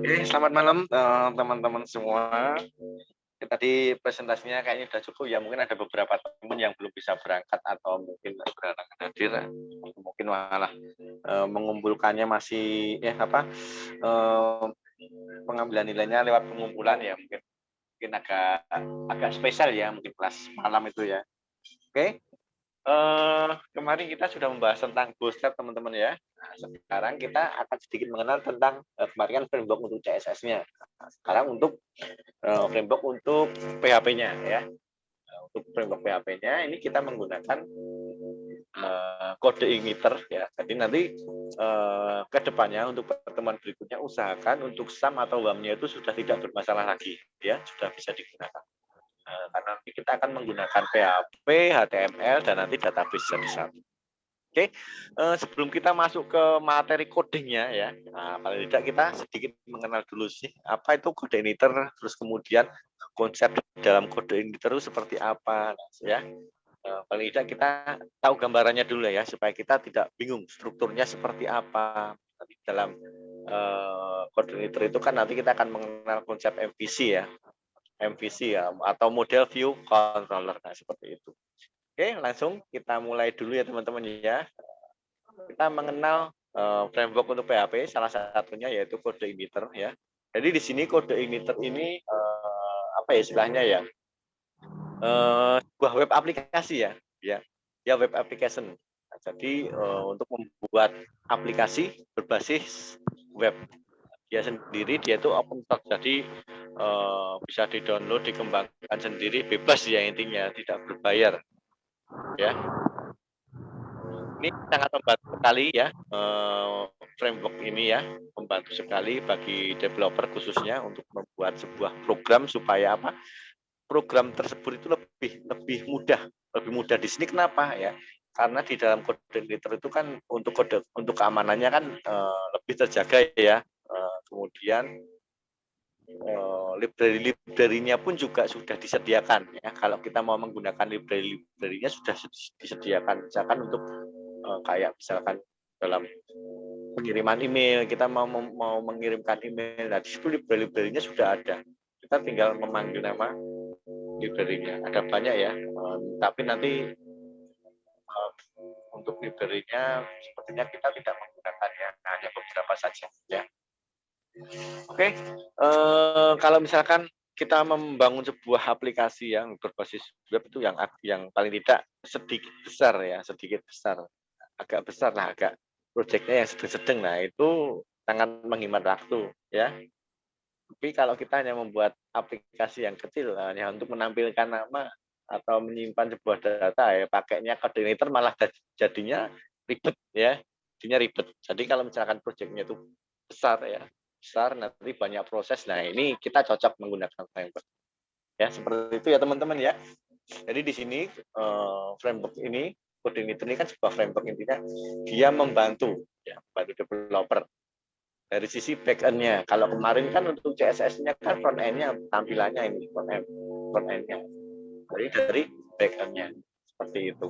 Oke, selamat malam teman-teman semua. Tadi presentasinya kayaknya sudah cukup ya. Mungkin ada beberapa teman yang belum bisa berangkat atau mungkin berhalangan hadir, mungkin malah mengumpulkannya masih eh, pengambilan nilainya lewat pengumpulan ya. Mungkin agak spesial ya, mungkin kelas malam itu ya. Oke. Kemarin kita sudah membahas tentang bootstrap teman-teman ya. Nah, sekarang kita akan sedikit mengenal tentang kemarin kan framework untuk CSS-nya. Nah, sekarang untuk framework untuk PHP-nya ya. Untuk framework PHP-nya ini kita menggunakan kode igniter ya. Jadi nanti ke depannya untuk pertemuan berikutnya usahakan untuk sum atau WAM-nya itu sudah tidak bermasalah lagi ya, sudah bisa digunakan. Karena nanti kita akan menggunakan PHP, HTML, dan nanti database satu-satu. Oke, sebelum kita masuk ke materi codingnya ya, nah, paling tidak kita sedikit mengenal dulu sih apa itu kode igniter, terus kemudian konsep dalam kode igniter itu seperti apa, ya. Paling tidak kita tahu gambarannya dulu ya, supaya kita tidak bingung strukturnya seperti apa. Nanti dalam kode igniter itu kan nanti kita akan mengenal konsep MVC ya, atau model view controller, nah seperti itu. Oke, langsung kita mulai dulu ya teman-teman ya. Kita mengenal framework untuk PHP, salah satunya yaitu kode igniter ya. Jadi di sini kode igniter ini apa ya istilahnya ya? Sebuah web aplikasi ya web application. Nah, jadi untuk membuat aplikasi berbasis web dia sendiri, dia itu open source, jadi bisa di-download, dikembangkan sendiri, bebas ya intinya, tidak berbayar ya. Ini sangat membantu sekali ya, framework ini ya, membantu sekali bagi developer khususnya untuk membuat sebuah program supaya apa? Program tersebut itu lebih mudah di sini. Kenapa ya? Karena di dalam kode editor itu kan untuk keamanannya kan lebih terjaga ya. Kemudian library-nya pun juga sudah disediakan ya. Kalau kita mau menggunakan library-nya sudah disediakan, misalkan untuk kayak misalkan dalam pengiriman email, kita mau mengirimkan email, nah di situ library-nya sudah ada. Kita tinggal memanggil nama library-nya. Ada banyak ya, tapi nanti untuk library-nya sepertinya kita tidak menggunakannya, hanya beberapa saja ya. Oke, kalau misalkan kita membangun sebuah aplikasi yang berbasis web itu yang paling tidak sedikit besar, agak besar lah, agak proyeknya yang sedang-sedang, nah itu sangat menghemat waktu ya. Tapi kalau kita hanya membuat aplikasi yang kecil hanya untuk menampilkan nama atau menyimpan sebuah data ya, pakainya kode igniter malah jadinya ribet ya, Jadi kalau misalkan proyeknya itu besar nanti banyak proses. Nah ini kita cocok menggunakan framework ya, seperti itu ya teman-teman ya. Jadi di sini framework ini, kode igniter ini kan sebuah framework, intinya dia membantu developer dari sisi back end-nya. Kalau kemarin kan untuk CSS-nya kan front end-nya tampilannya ini front end-nya. Jadi dari back end-nya seperti itu.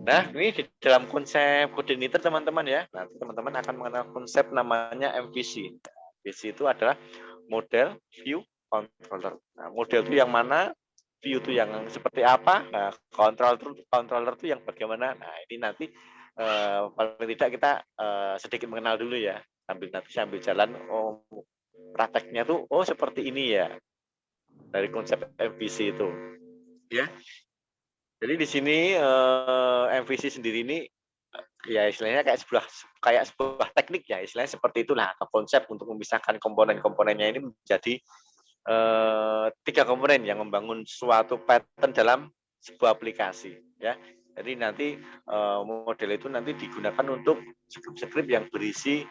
Nah, ini di dalam konsep kode igniter teman-teman ya. Nanti teman-teman akan mengenal konsep namanya MVC. MVC itu adalah model view controller. Nah, model itu yang mana? View itu yang seperti apa? Nah, controller itu yang bagaimana? Nah, ini nanti paling tidak kita sedikit mengenal dulu ya. Sambil jalan, oh prakteknya tuh seperti ini ya. Dari konsep MVC itu. Ya. Jadi di sini MVC sendiri ini ya istilahnya kayak sebuah teknik ya, istilahnya seperti itulah, atau konsep untuk memisahkan komponen-komponennya ini menjadi 3 komponen yang membangun suatu pattern dalam sebuah aplikasi ya. Jadi nanti model itu nanti digunakan untuk script yang berisi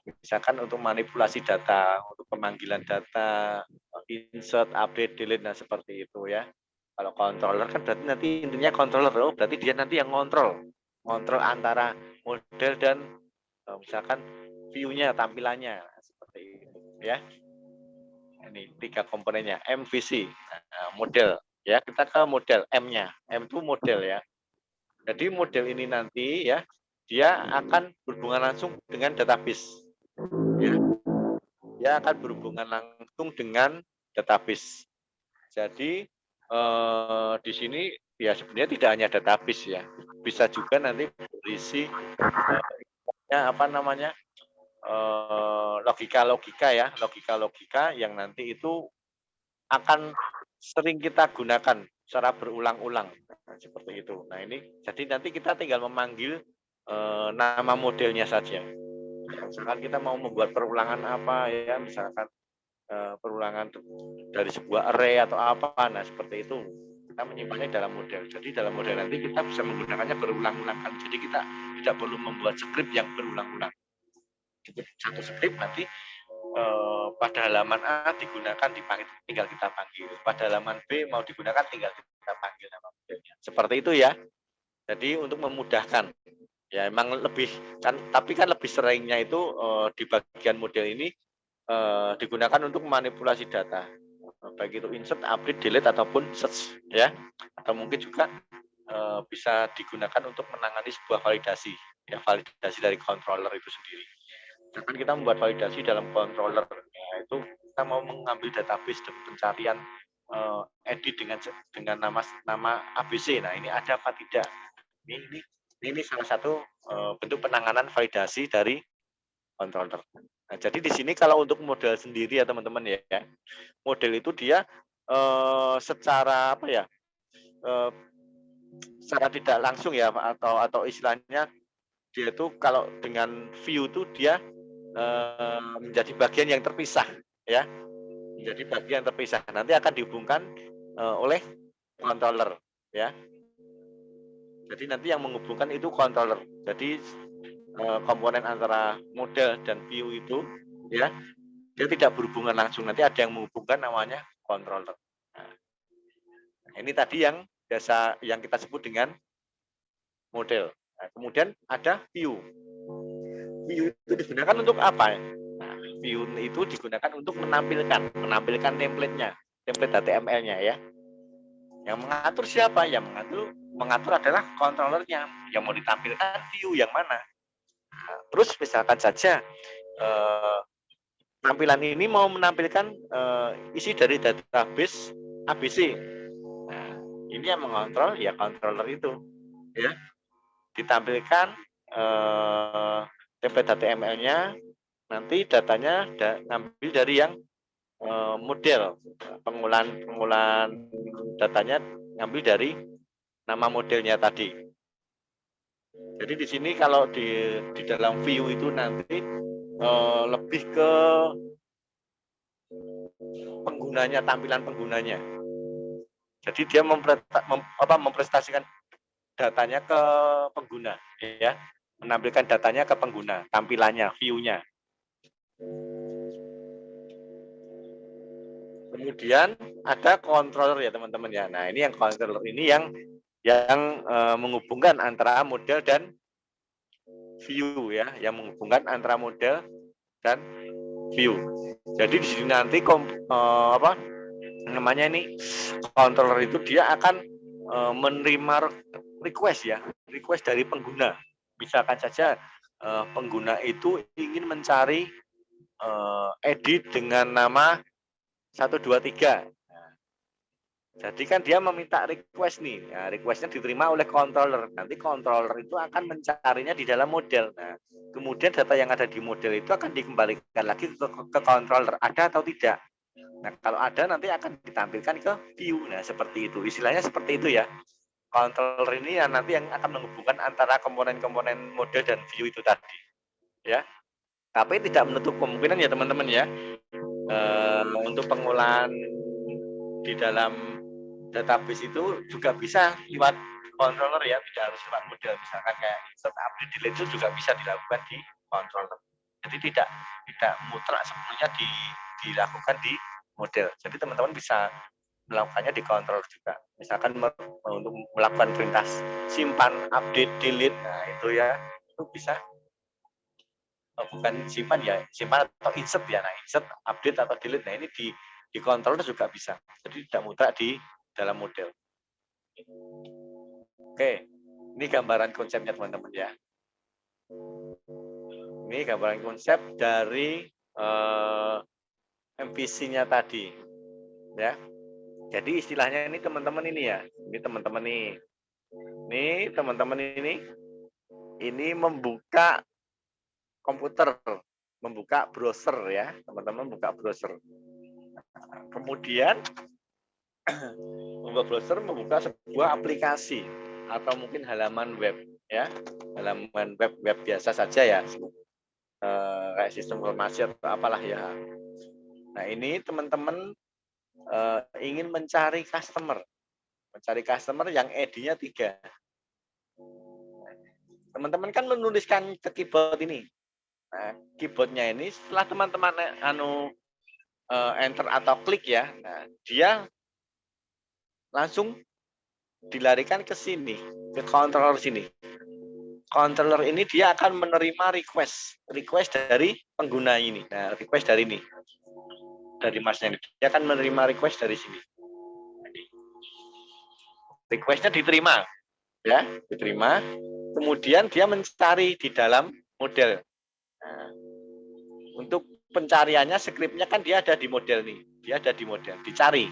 misalkan untuk manipulasi data, untuk pemanggilan data, insert, update, delete, nah seperti itu ya. Kalau controller kan berarti nanti intinya controller, berarti dia nanti yang ngontrol antara model dan misalkan view-nya, tampilannya, seperti itu ya. Ini 3 komponennya, MVC, model ya. Kita ke model M-nya. M itu model ya. Jadi model ini nanti ya dia akan berhubungan langsung dengan database. Ya. Dia akan berhubungan langsung dengan database. Jadi di sini ya sebenarnya tidak hanya database ya, bisa juga nanti berisi apa namanya logika-logika ya, logika-logika yang nanti itu akan sering kita gunakan secara berulang-ulang seperti itu. Nah ini jadi nanti kita tinggal memanggil nama modelnya saja. Misalkan kita mau membuat perulangan apa ya, misalkan perulangan dari sebuah array atau apa, nah seperti itu kita menyimpannya dalam model. Jadi dalam model nanti kita bisa menggunakannya berulang-ulang kan. Jadi kita tidak perlu membuat skrip yang berulang-ulang. Satu skrip nanti pada halaman A digunakan dipanggil, tinggal kita panggil. Pada halaman B mau digunakan tinggal kita panggil nama modelnya. Seperti itu ya. Jadi untuk memudahkan ya emang lebih kan, tapi kan lebih seringnya itu di bagian model ini digunakan untuk manipulasi data, baik itu insert, update, delete ataupun search ya, atau mungkin juga bisa digunakan untuk menangani sebuah validasi ya, validasi dari controller itu sendiri. Misalkan kita membuat validasi dalam controller ya, itu kita mau mengambil database dan pencarian edit dengan nama ABC. Nah ini ada apa tidak? Ini salah satu bentuk penanganan validasi dari controller. Nah, jadi di sini kalau untuk model sendiri ya teman-teman ya, model itu dia secara apa ya, secara tidak langsung ya, atau istilahnya dia itu kalau dengan view itu dia menjadi bagian yang terpisah ya, menjadi bagian terpisah. Nanti akan dihubungkan oleh controller ya. Jadi nanti yang menghubungkan itu controller. Jadi komponen antara model dan view itu ya dia tidak berhubungan langsung, nanti ada yang menghubungkan namanya controller. Nah, ini tadi yang biasa yang kita sebut dengan model. Nah, kemudian ada view. View itu digunakan untuk apa? Nah, view itu digunakan untuk menampilkan template-nya, template HTML-nya ya. Yang mengatur siapa? Yang mengatur adalah controllernya. Yang mau ditampilkan view yang mana? Nah, terus misalkan saja tampilan ini mau menampilkan isi dari database ABC. Nah, ini yang mengontrol ya controller itu, ya. Ditampilkan template HTML-nya, nanti datanya ngambil dari yang model, pengumpulan datanya ngambil dari nama modelnya tadi. Jadi di sini kalau di dalam view itu nanti lebih ke penggunanya, tampilan penggunanya. Jadi dia mempresentasikan datanya ke pengguna, ya, menampilkan datanya ke pengguna, tampilannya, view-nya. Kemudian ada controller ya teman-teman ya. Nah ini yang controller ini yang menghubungkan antara model dan view ya, yang menghubungkan antara model dan view. Jadi di sini nanti apa namanya ini controller itu dia akan menerima request ya, request dari pengguna. Misalkan saja pengguna itu ingin mencari edit dengan nama 123. Jadi kan dia meminta request nih, nah, requestnya diterima oleh controller. Nanti controller itu akan mencarinya di dalam model. Nah, kemudian data yang ada di model itu akan dikembalikan lagi ke controller, ada atau tidak. Nah, kalau ada nanti akan ditampilkan ke view. Nah, seperti itu. Istilahnya seperti itu ya. Controller ini yang nanti yang akan menghubungkan antara komponen-komponen model dan view itu tadi. Ya. Tapi tidak menutup kemungkinan ya teman-teman ya. Untuk pengolahan di dalam database itu juga bisa lewat controller ya, tidak harus lewat model. Misalkan kayak insert, update, delete itu juga bisa dilakukan di controller. Jadi tidak mutlak sepenuhnya dilakukan di model. Jadi teman-teman bisa melakukannya di controller juga. Misalkan untuk melakukan perintah simpan, update, delete, nah itu ya itu bisa bukan simpan ya, simpan atau insert ya. Nah, insert, update atau delete. Nah, ini di controller juga bisa. Jadi tidak mutlak di dalam model. Oke, ini gambaran konsepnya teman-teman ya. Ini gambaran konsep dari MVC-nya tadi, ya. Jadi istilahnya ini teman-teman ini ya, ini teman-teman ini membuka komputer, membuka browser ya, teman-teman buka browser. Kemudian membuka browser, membuka sebuah aplikasi atau mungkin halaman web ya, halaman web biasa saja ya, kayak sistem informasi atau apalah ya. Nah ini teman-teman ingin mencari customer yang ID-nya 3. Teman-teman kan menuliskan ke keyboard ini. Nah, keyboardnya ini setelah teman-teman enter atau klik ya, nah, dia langsung dilarikan ke sini, ke controller sini. Controller ini dia akan menerima request dari pengguna ini. Nah, request dari ini, dari masnya ini, dia akan menerima request dari sini. Requestnya diterima, ya, diterima. Kemudian dia mencari di dalam model. Nah, untuk pencariannya, skripnya kan dia ada di model nih, dia ada di model, dicari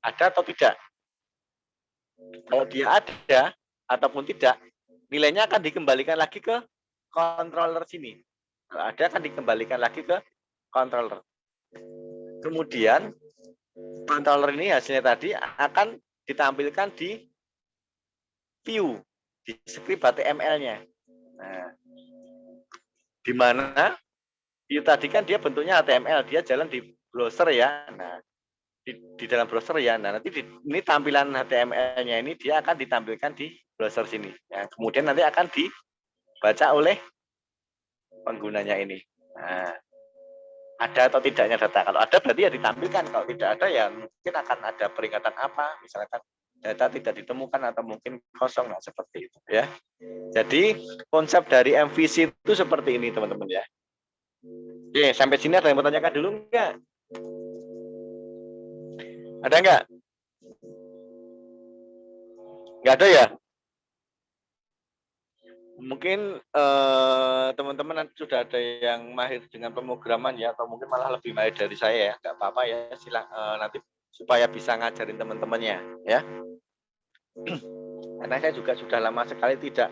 ada atau tidak. Kalau dia ada ataupun tidak, nilainya akan dikembalikan lagi ke controller sini. Kalau ada akan dikembalikan lagi ke controller. Kemudian controller ini hasilnya tadi akan ditampilkan di view, di script HTML-nya. Nah, di mana view tadi kan dia bentuknya HTML, dia jalan di browser ya. Nah, di dalam browser ya. Nah, nanti ini tampilan HTML-nya ini dia akan ditampilkan di browser sini. Ya, kemudian nanti akan dibaca oleh penggunanya ini. Nah, ada atau tidaknya data. Kalau ada berarti ya ditampilkan. Kalau tidak ada ya mungkin akan ada peringatan apa, misalkan data tidak ditemukan atau mungkin kosong, nah seperti itu ya. Jadi konsep dari MVC itu seperti ini teman-teman ya. Oke, sampai sini ada yang mau tanyakan dulu enggak? Ada enggak? Enggak ada ya? Mungkin teman-teman sudah ada yang mahir dengan pemrograman ya, atau mungkin malah lebih mahir dari saya ya, nggak apa-apa ya, nanti supaya bisa ngajarin teman-temannya ya. Karena saya juga sudah lama sekali tidak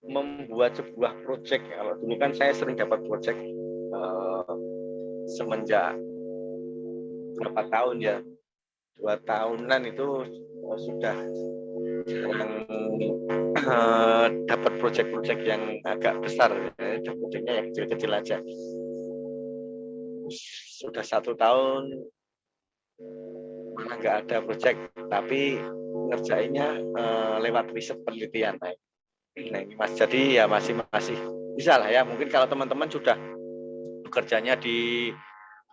membuat sebuah project. Kalau dulu kan saya sering dapat project semenjak berapa tahun ya, 2 tahunan itu sudah dapat proyek-proyek yang agak besar, proyeknya yang kecil-kecil aja. Sudah 1 tahun mana nggak ada proyek, tapi ngerjainnya lewat riset penelitian. Nah ini Mas, jadi ya masih bisa lah ya. Mungkin kalau teman-teman sudah bekerjanya di,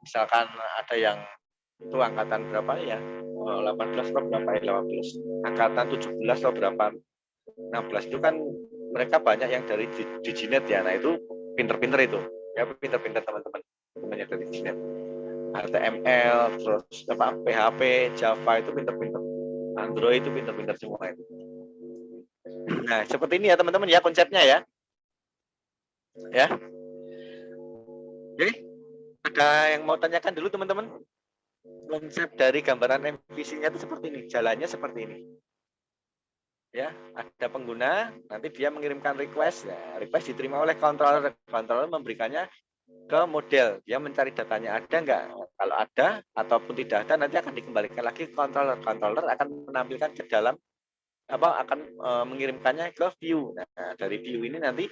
misalkan ada yang itu angkatan berapa ya, 18 atau berapa ya, 18 angkatan 17 atau berapa 16 itu kan mereka banyak yang dari Diginet ya. Nah itu pinter-pinter itu ya, pinter-pinter teman-teman banyak dari Diginet, HTML, terus apa PHP, Java itu pinter-pinter, Android itu pinter-pinter semua itu. Nah seperti ini ya teman-teman ya konsepnya ya. Ya. Oke, ada yang mau tanyakan dulu teman-teman? Konsep dari gambaran MVC-nya itu seperti ini, jalannya seperti ini. Ya, ada pengguna, nanti dia mengirimkan request, ya, request diterima oleh controller memberikannya ke model, dia mencari datanya ada enggak. Kalau ada ataupun tidak ada, nanti akan dikembalikan lagi ke controller akan menampilkan ke dalam akan mengirimkannya ke view. Nah, dari view ini nanti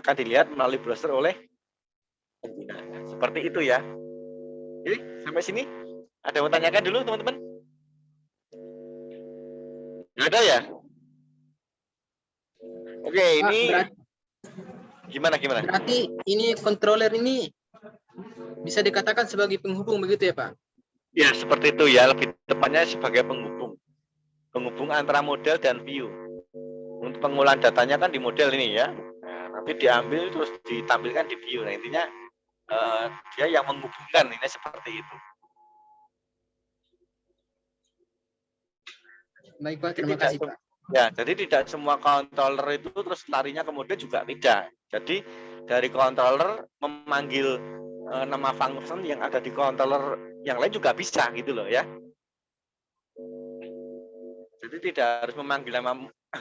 akan dilihat melalui browser oleh pengguna. Seperti itu ya. Oke, sampai sini ada yang mau tanyakan dulu teman-teman? Nggak ada ya? Oke, ini gimana? Berarti ini controller ini bisa dikatakan sebagai penghubung begitu ya Pak? Ya, seperti itu ya. Lebih tepatnya sebagai penghubung. Penghubung antara model dan view. Untuk pengolahan datanya kan di model ini ya. Nah, nanti diambil terus ditampilkan di view. Nah, intinya dia yang menghubungkan, ini seperti itu. Baik Pak, terima kasih Pak. Ya, jadi tidak semua controller itu terus larinya ke model juga tidak. Jadi dari controller memanggil nama function yang ada di controller yang lain juga bisa gitu loh ya. Jadi tidak harus memanggil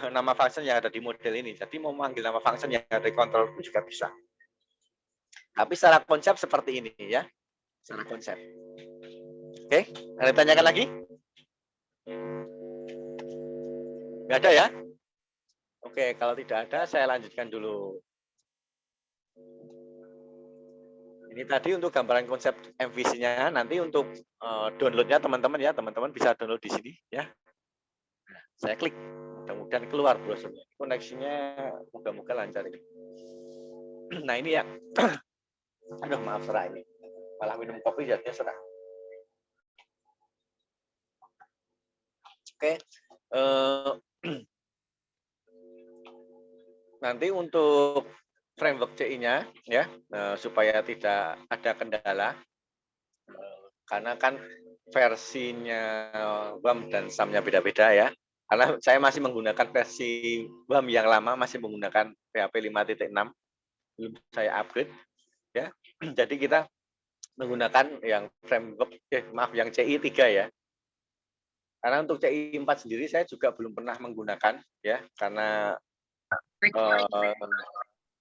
nama function yang ada di model ini. Jadi mau memanggil nama function yang ada di controller pun juga bisa. Tapi secara konsep seperti ini ya. Secara konsep. Oke, ada tanyakan lagi? Nggak ada ya? Oke, kalau tidak ada saya lanjutkan dulu. Ini tadi untuk gambaran konsep MVC-nya. Nanti untuk downloadnya teman-teman ya, teman-teman bisa download di sini ya. Nah, saya klik, mudah-mudahan keluar browsernya. Koneksinya moga-moga lancar ini. Nah ini ya. Aduh maaf serah ini. Malah minum kopi jadinya serah. Oke. Nanti untuk framework CI-nya ya, supaya tidak ada kendala, karena kan versinya WAM dan SAM-nya beda-beda ya. Karena saya masih menggunakan versi WAM yang lama, masih menggunakan PHP 5.6, belum saya upgrade ya. Jadi kita menggunakan yang framework, yang CI 3 ya. Karena untuk CI 4 sendiri saya juga belum pernah menggunakan ya, karena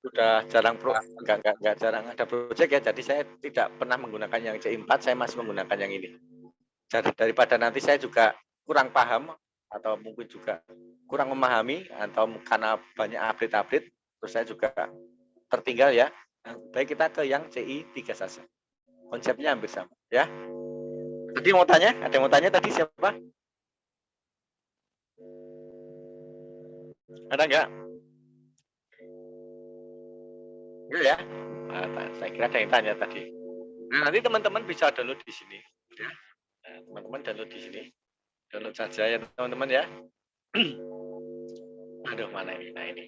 sudah jarang nggak jarang ada project ya, jadi saya tidak pernah menggunakan yang CI 4, saya masih menggunakan yang ini. Jadi daripada nanti saya juga kurang paham atau mungkin juga kurang memahami atau karena banyak update, terus saya juga tertinggal ya. Baik kita ke yang CI 3 saja. Konsepnya hampir sama ya. Tadi mau tanya, ada yang mau tanya tadi siapa? Ada nggak? Enggak ya? Saya kira ada yang tanya tadi. Nah, nanti teman-teman bisa download di sini. Ya. Nah, teman-teman download di sini. Download saja ya teman-teman ya. Aduh, mana ini? Nah, ini.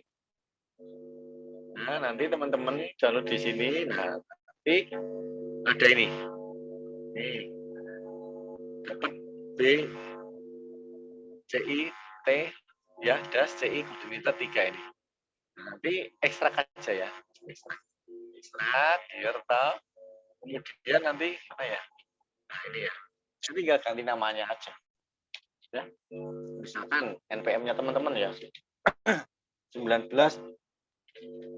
Nah, nanti teman-teman download di sini. Nah, nanti ada ini. Nih. Dapat B CI T ya, das CI koordinator 3 ini. Nah, nanti ekstrak aja ya. Ekstrak, dirtal. Kemudian nanti apa ya? Nah, ini ya. Jadi tinggal ganti namanya aja. Ya. Misalkan NPM-nya teman-teman ya. 19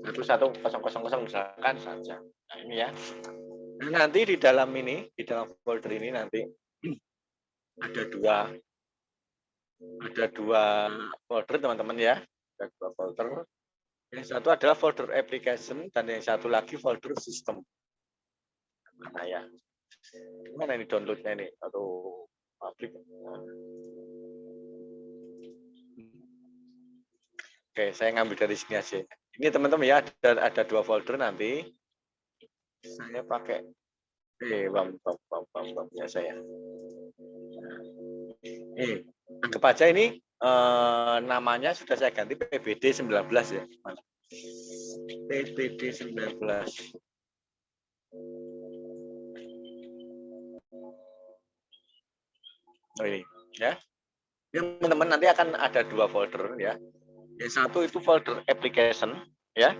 11000 misalkan saja. Nah, ini ya. Nah, nanti di dalam folder ini nanti ada dua folder teman-teman ya. Ada dua folder. Yang satu adalah folder application dan yang satu lagi folder system. Mana ya? Mana ini downloadnya ini atau aplikasi? Oke, saya ngambil dari sini aja. Ini teman-teman ya, ada dua folder nanti. Saya pakai bam ya saya. Anggap aja ini namanya sudah saya ganti PBD 19 ya. PBD 19. Oh ini ya. Teman-teman nanti akan ada dua folder ya. Yang satu itu folder application ya.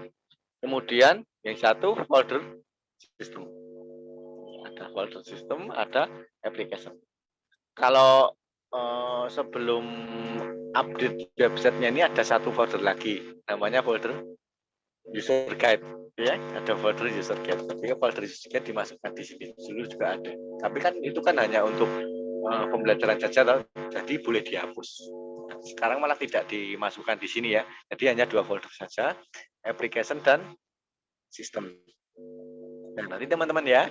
Kemudian yang satu folder system. Ada folder system, ada application. Kalau sebelum update websitenya ini ada satu folder lagi, namanya folder user guide, ya. Ada folder user guide. Jadi folder user guide dimasukkan di sini. Dulu juga ada. Tapi kan itu kan hanya untuk pembelajaran saja, jadi boleh dihapus. Sekarang malah tidak dimasukkan di sini ya. Jadi hanya dua folder saja, application dan system. Nah, nanti teman-teman ya,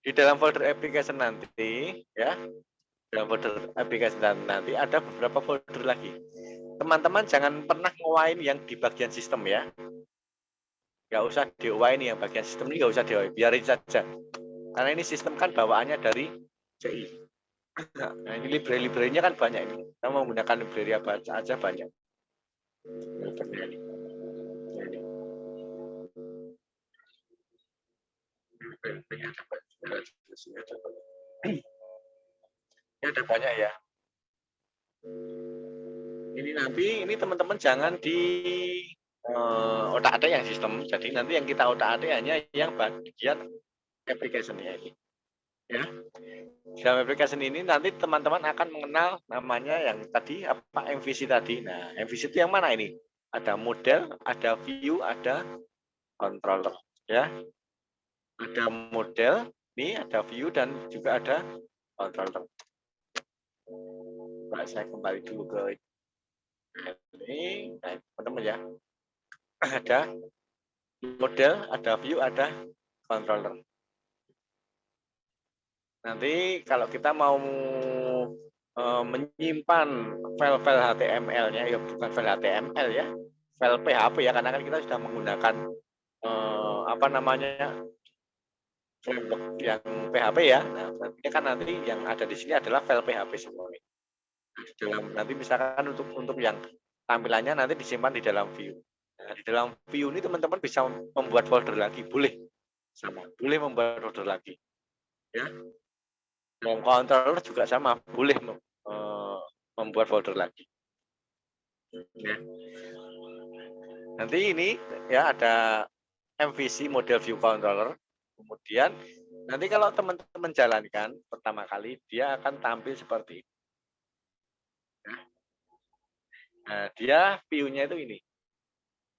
di dalam folder application nanti ya, dalam folder application nanti ada beberapa folder lagi. Teman-teman jangan pernah ngewain yang di bagian sistem ya. Nggak usah di-wain yang bagian sistem ini, nggak usah di-wain, biarin saja. Karena ini sistem kan bawaannya dari CI. Nah, ini library-nya kan banyak ini. Kita mau menggunakan library apa aja banyak. Ini. Ya ada banyak ya. Ini nanti ini teman-teman jangan di otak-atik yang sistem. Jadi nanti yang kita otak-atik hanya yang bagian application-nya ini. Ya. Dalam application ini nanti teman-teman akan mengenal namanya yang tadi apa MVC tadi. Nah, MVC itu yang mana ini? Ada model, ada view, ada controller. Ya, ada model, ini ada view dan juga ada controller. Nah, saya kembali dulu ke ini, nah, teman-teman ya. Ada model, ada view, ada controller. Nanti kalau kita mau menyimpan file-file HTML-nya, ya bukan file HTML ya, file PHP ya, karena kan kita sudah menggunakan apa namanya framework yang PHP ya. Nah, berarti kan nanti yang ada di sini adalah file PHP semua. Dalam nanti misalkan untuk yang tampilannya nanti disimpan di dalam view. Nah, di dalam view ini teman-teman bisa membuat folder lagi, boleh boleh membuat folder lagi, ya. Dalam controller juga sama, boleh membuat folder lagi. Ya. Nanti ini ya ada MVC model view controller. Kemudian nanti kalau teman-teman jalankan pertama kali dia akan tampil seperti ini. Nah, dia view-nya itu ini.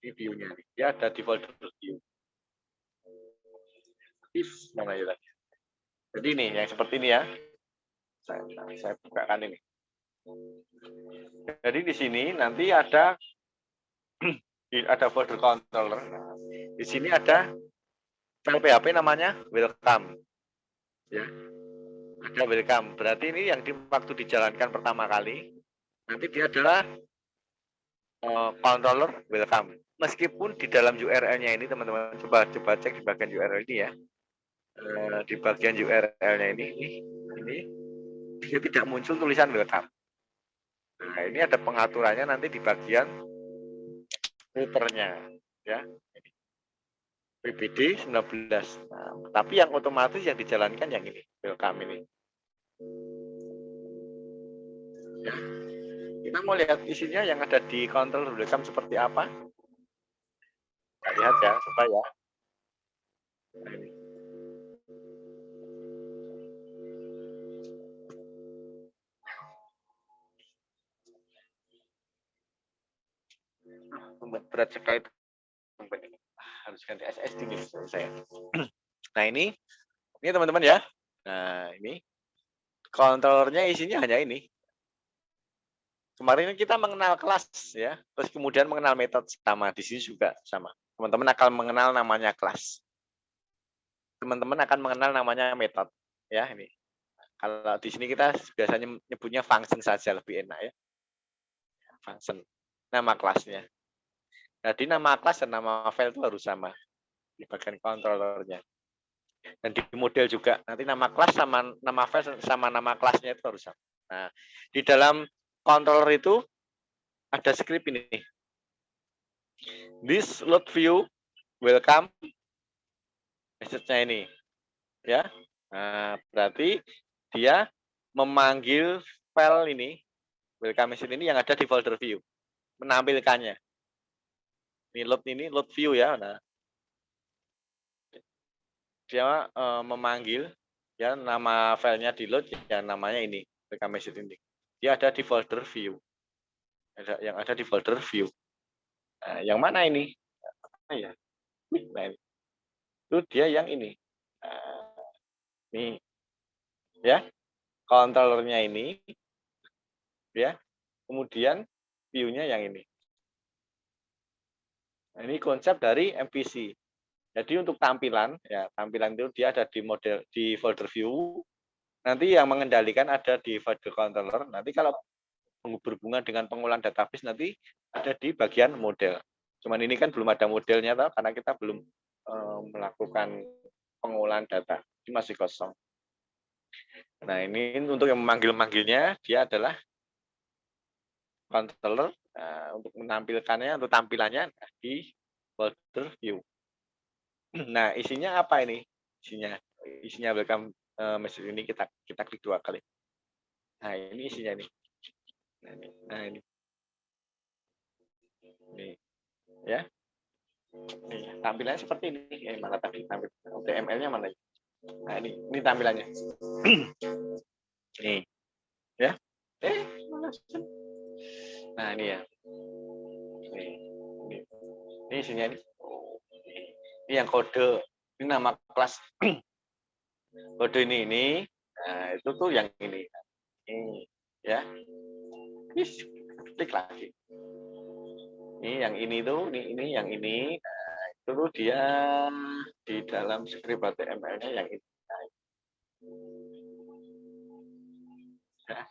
Ini view-nya. Dia ada di folder view. Mana ya tadi? Jadi ini yang seperti ini ya. Saya bukakan ini. Jadi di sini nanti ada folder controller. Nah, di sini ada file PHP namanya welcome. Ya. Ada welcome. Berarti ini yang waktu dijalankan pertama kali. Nanti dia adalah controller welcome. Meskipun di dalam URL-nya ini teman-teman coba cek di bagian URL ini ya. Di bagian URL-nya ini dia tidak muncul tulisan welcome. Nah, ini ada pengaturannya nanti di bagian filternya ya. PBD 19. Nah, tapi yang otomatis yang dijalankan yang ini, welcome ini. Ya. Kita mau lihat isinya yang ada di control welcome seperti apa. Kita lihat ya, supaya nah, ini. Berat sekali harus ganti SSD nih saya. Nah ini teman-teman ya. Nah ini kontrolernya isinya hanya ini. Kemarin kita mengenal kelas ya, terus kemudian mengenal metode sama di sini juga sama. Teman-teman akan mengenal namanya kelas. Teman-teman akan mengenal namanya metode ya ini. Kalau di sini kita biasanya nyebutnya function saja lebih enak ya. Function. Nama kelasnya. Jadi nama kelas dan nama file itu harus sama di bagian controllernya. Dan di model juga nanti nama kelas sama nama file sama nama kelasnya itu harus sama. Nah, di dalam controller itu ada script ini. This load view welcome message-nya ini. Ya. Nah, berarti dia memanggil file ini welcome message ini yang ada di folder view, menampilkannya. Ini load view ya. Nah, dia memanggil ya nama filenya di load ya namanya ini welcome message ini. Dia ada di folder view. Yang ada di folder view. Nah, yang mana ini? Nah, ya. Nah, ini. Itu dia yang ini. Nih. Ya. Controllernya ini. Ya. Kemudian view-nya yang ini. Nah, ini konsep dari MVC. Jadi untuk tampilan, ya tampilan itu dia ada di model di folder view. Nanti yang mengendalikan ada di folder controller. Nanti kalau berhubungan dengan pengolahan database nanti ada di bagian model. Cuman ini kan belum ada modelnya toh, karena kita belum melakukan pengolahan data. Ini masih kosong. Nah, ini untuk yang memanggil-manggilnya dia adalah controller untuk menampilkannya untuk tampilannya di folder view. Nah, isinya apa ini? Isinya welcome message ini kita klik 2 kali. Nah, ini isinya nih. Nah, ini. Ini. Ya. Nih, tampilannya seperti ini. Mana tadi tampil HTML-nya mana? Nah, ini tampilannya. Nih, ya. Nah, ini ya. Ini isinya ini. Ini yang kode. Ini nama kelas. Kode ini. Nah, itu tuh yang ini. Ini, ya. Ini klik lagi. Ini yang ini tuh, ini yang ini. Nah, itu tuh dia di dalam script HTML-nya yang ini. Nah,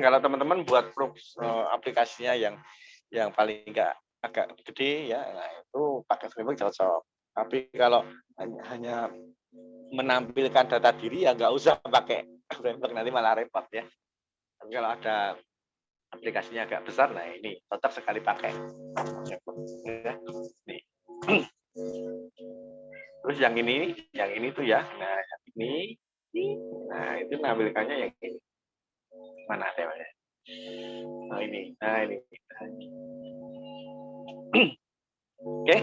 kalau teman-teman buat aplikasinya yang paling enggak agak gede ya, nah itu pakai framework cocok. Tapi kalau hanya menampilkan data diri ya nggak usah pakai framework, nanti malah repot ya. Tapi kalau ada aplikasinya agak besar, nah ini tetap sekali pakai. Ya, nih. Terus yang ini tuh ya, nah yang ini, nah itu menampilkannya yang ini. Mana temanya? Nah ini. Oke.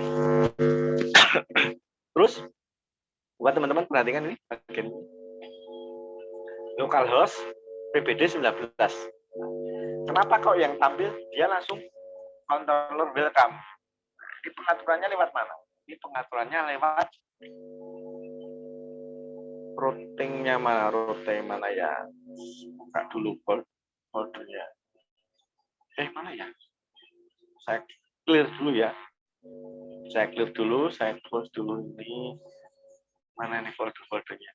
Terus buat teman-teman perhatikan ini bagian localhost PBD 19. Kenapa kok yang tampil dia langsung controller welcome? Ini pengaturannya lewat mana? Ini pengaturannya lewat routingnya mana? Routing mana ya? Buka dulu foldernya. Mana ya? Saya clear dulu ya. Saya close dulu ini. Mana nih folder-foldernya?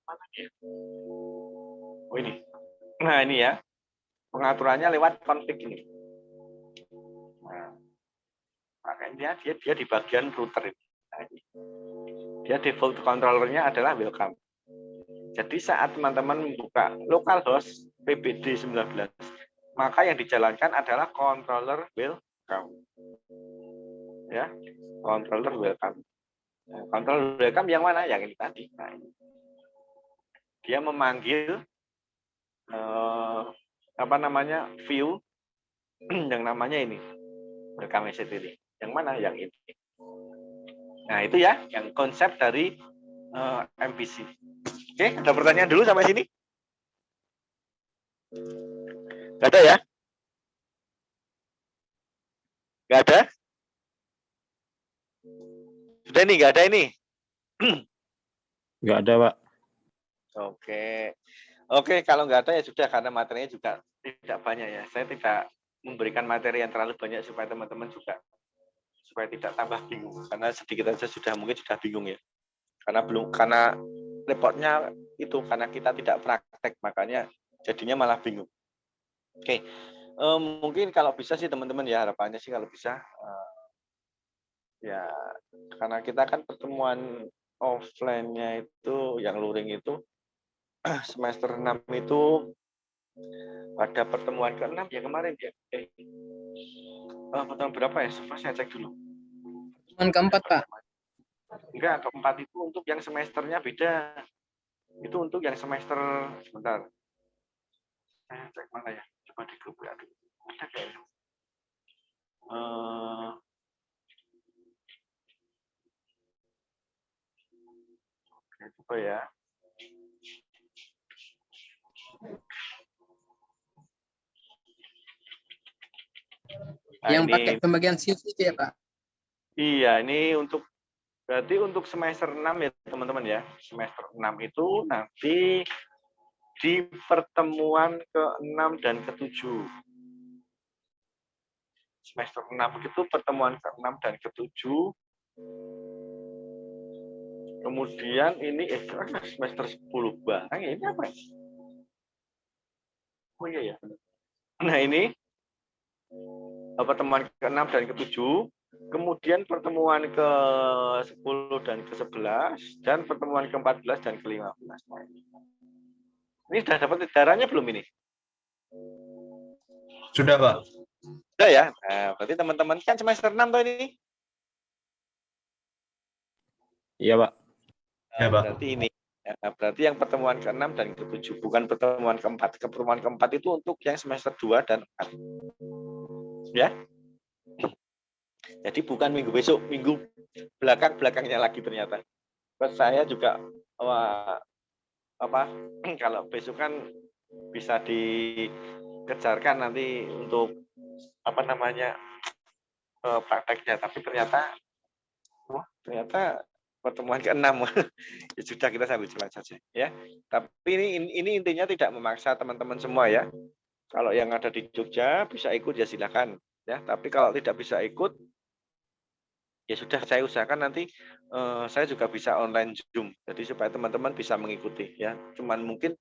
Mana ya? Oh ini. Nah ini ya. Pengaturannya lewat config ini. Nah, makanya dia di bagian router ini. Nah, ini. Dia default controllernya adalah welcome. Jadi saat teman-teman membuka localhost PBD 19, maka yang dijalankan adalah controller welcome. Ya, controller welcome. Nah, controller welcome yang mana? Yang ini tadi. Nah, ini. Dia memanggil view yang namanya ini welcome message ini. Yang mana? Yang ini. Nah itu ya, yang konsep dari MVC. Oke, ada pertanyaan dulu sampai sini? Gak ada ya? Gak ada? Sudah ini, gak ada ini? Nggak ada, Pak. Oke, kalau nggak ada ya sudah, karena materinya juga tidak banyak ya. Saya tidak memberikan materi yang terlalu banyak supaya teman-teman juga supaya tidak tambah bingung. Karena sedikit aja mungkin sudah bingung ya. Karena repotnya itu karena kita tidak praktek, makanya jadinya malah bingung. Oke, mungkin kalau bisa sih teman-teman ya, harapannya sih kalau bisa ya, karena kita kan pertemuan offline-nya itu yang luring itu semester 6 itu pada pertemuan ke-6 ya kemarin ya. Pertemuan berapa ya? Saya cek dulu. Pertemuan keempat, Pak. Enggak, keempat itu untuk yang semesternya beda. Itu untuk yang semester, sebentar. Saya cek mana ya? Coba di grup ya. Ada kayaknya. Oke, coba ya. Nah, Yang ini, pakai pembagian shift itu ya, Pak? Iya, ini berarti untuk semester 6 ya teman-teman ya. Semester 6 itu nanti di pertemuan ke-6 dan ke-7. Semester 6 itu pertemuan ke-6 dan ke-7. Kemudian ini semester 10 barang ini apa ya? Oh iya ya. Nah ini pertemuan ke-6 dan ke-7. Kemudian pertemuan ke-10 dan ke-11, dan pertemuan ke-14 dan ke-15. Ini sudah dapat edarannya belum ini? Sudah, Pak. Sudah ya? Nah, berarti teman-teman kan semester 6 tuh ini? Iya, Pak. Ya, Pak. Berarti ini. Ya, berarti yang pertemuan ke-6 dan ke-7, bukan pertemuan ke-4. Pertemuan ke-4 itu untuk yang semester 2 dan 4. Ya. Jadi bukan minggu besok, minggu belakangnya lagi ternyata. Terus saya juga kalau besok kan bisa dikejarkan nanti untuk prakteknya, tapi ternyata pertemuan ke-6 ya sudah, kita sambil jalan saja ya. Tapi ini intinya tidak memaksa teman-teman semua ya. Kalau yang ada di Jogja bisa ikut ya silakan ya. Tapi kalau tidak bisa ikut ya sudah, saya usahakan nanti saya juga bisa online Zoom. Jadi supaya teman-teman bisa mengikuti ya. Cuman mungkin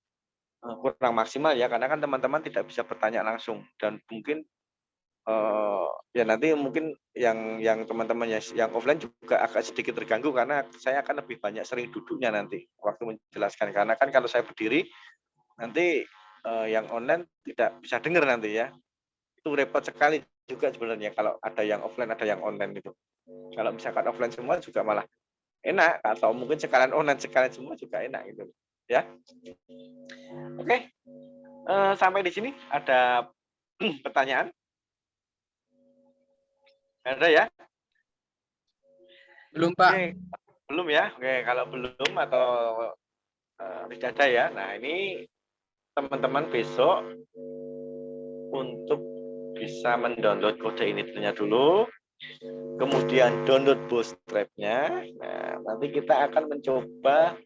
kurang maksimal ya, karena kan teman-teman tidak bisa bertanya langsung, dan mungkin ya nanti mungkin yang teman-teman yang offline juga agak sedikit terganggu, karena saya akan lebih banyak sering duduknya nanti waktu menjelaskan, karena kan kalau saya berdiri nanti yang online tidak bisa dengar nanti ya. Itu repot sekali juga sebenarnya kalau ada yang offline ada yang online itu. Kalau misalkan offline semua juga malah enak, atau mungkin sekalian online sekalian semua juga enak gitu ya. Oke. Sampai di sini ada pertanyaan? Ada ya? Belum, Pak. Oke, belum ya? Oke, kalau belum atau tidak ada ya. Nah, ini teman-teman besok untuk bisa mendownload kode ini dulu, kemudian download Bootstrap-nya. Nah, nanti kita akan mencoba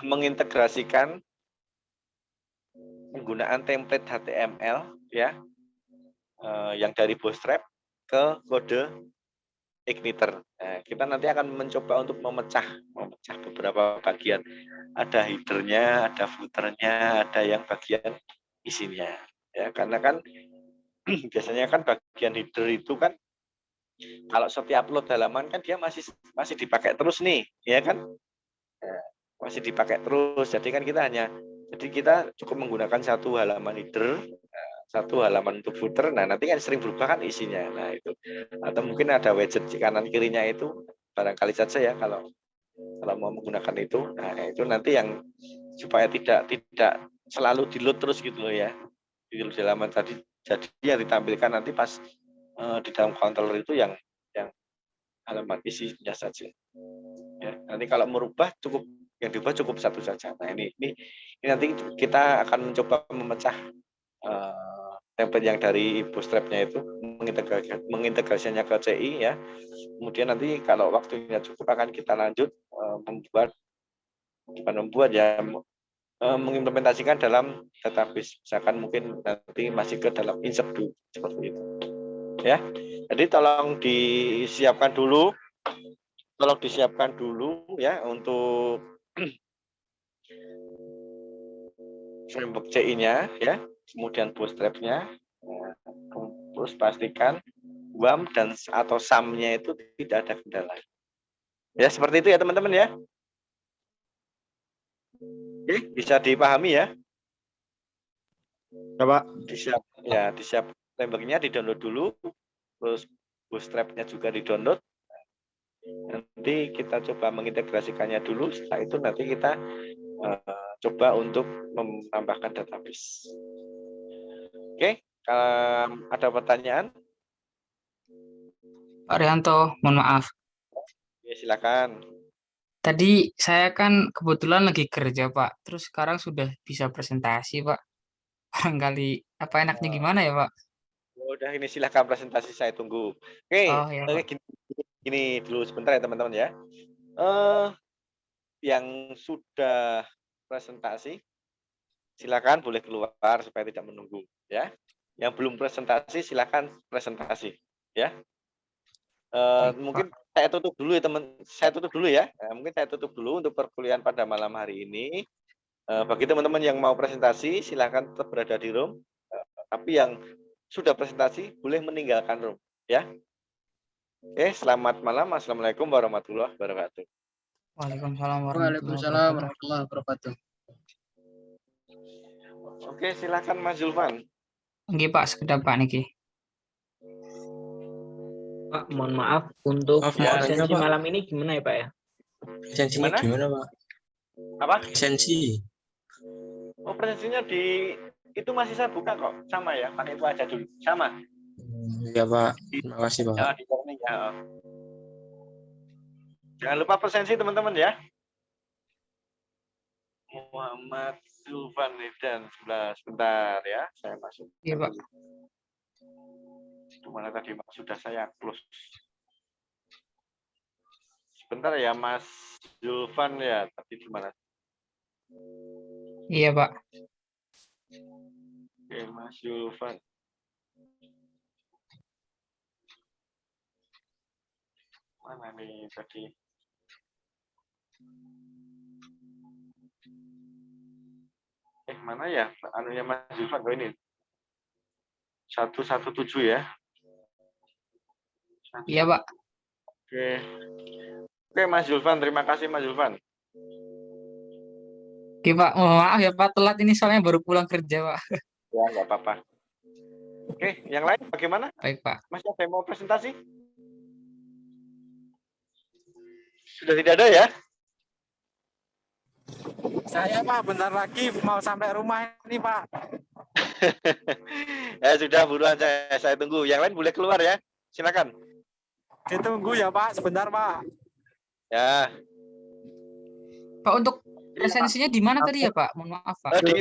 mengintegrasikan penggunaan template HTML ya, yang dari Bootstrap ke kode Igniter. Nah, kita nanti akan mencoba untuk memecah beberapa bagian. Ada header-nya, ada footer-nya, ada yang bagian isinya. Ya, karena kan biasanya kan bagian header itu kan kalau setiap upload halaman kan dia masih dipakai terus nih, ya kan? Nah, masih dipakai terus. Jadi kita cukup menggunakan satu halaman header, satu halaman untuk footer. Nah, nanti kan sering berubah kan isinya. Nah, itu. Atau mungkin ada widget di kanan kirinya itu, barangkali saja ya kalau mau menggunakan itu. Nah, itu nanti yang supaya tidak selalu di-load terus gitu loh ya. Di halaman tadi. Jadi yang ditampilkan nanti pas di dalam controller itu yang halaman isinya saja. Ya, nanti kalau merubah yang diubah cukup satu saja. Nah, ini nanti kita akan mencoba memecah template yang dari Bootstrap-nya itu, mengintegrasinya ke CI ya. Kemudian nanti kalau waktunya cukup akan kita lanjut mengimplementasikan dalam database. Misalkan mungkin nanti masih ke dalam insert dulu seperti itu. Ya. Jadi tolong disiapkan dulu ya untuk framework CI-nya ya, kemudian Bootstrap-nya. Terus pastikan WAM atau SAM-nya itu tidak ada kendala. Ya, seperti itu ya teman-teman ya. Oke, bisa dipahami ya. Coba disiap framework-nya, di-download dulu, terus Bootstrap-nya juga di-download. Nanti kita coba mengintegrasikannya dulu, setelah itu nanti kita coba untuk menambahkan database. Oke, ada pertanyaan? Pak Rianto, mohon maaf. Ya, silakan. Tadi saya kan kebetulan lagi kerja, Pak. Terus sekarang sudah bisa presentasi, Pak. Barangkali apa enaknya gimana ya, Pak? Udah, ini silakan presentasi, saya tunggu. Oke, Oh, ya, Pak. gini dulu sebentar ya teman-teman ya. Yang sudah presentasi, silakan boleh keluar supaya tidak menunggu ya. Yang belum presentasi silakan presentasi ya. Mungkin saya tutup dulu ya saya tutup dulu ya. Mungkin saya tutup dulu untuk perkuliahan pada malam hari ini. Bagi teman-teman yang mau presentasi silakan tetap berada di room. Tapi yang sudah presentasi boleh meninggalkan room ya. Oke, selamat malam. Assalamualaikum warahmatullahi wabarakatuh. Waalaikumsalam Waalaikumsalam warahmatullahi wabarakatuh. Oke, silakan Mas Zulfan. Nggih, Pak, sekedap Pak niki. Pak, mohon maaf untuk presensi Pak. malam ini gimana ya Pak ya? Presensinya gimana, Pak? Apa? Presensi. Oh, presensinya di Itu masih saya buka kok. Sama ya, pakai itu aja dulu. Sama. Iya Pak, terima kasih Pak. Ya, di learning ya. Jangan lupa presensi teman-teman ya. Muhammad Zulfan dan sebentar ya, saya masuk. Iya, Pak. Di mana tadi Mas sudah saya close. Sebentar ya Mas Zulfan ya, tadi di mana? Iya, Pak. Oke, Mas Zulfan. Mana nih tadi? Mana ya? Anunya Mas Zulfan oh, ini. 117 ya. Iya, Pak. Oke. Oke, Mas Zulfan, terima kasih Mas Zulfan. Oke, Pak. Oh, maaf ya, Pak. Telat ini soalnya baru pulang kerja, Pak. Ya, nggak apa-apa. Oke, yang lain bagaimana? Baik, Pak. Mas ada yang mau presentasi? Sudah tidak ada ya? Saya Pak, bentar lagi mau sampai rumah ini Pak. Ya sudah, buruan saya tunggu. Yang lain boleh keluar ya. Silakan. Ditunggu ya Pak, sebentar Pak. Ya. Pak, untuk presensinya di mana tadi ya, Pak? Mohon maaf, Pak. Di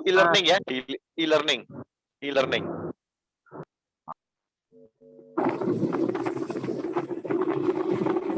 e-learning ya, di e-learning. E-learning.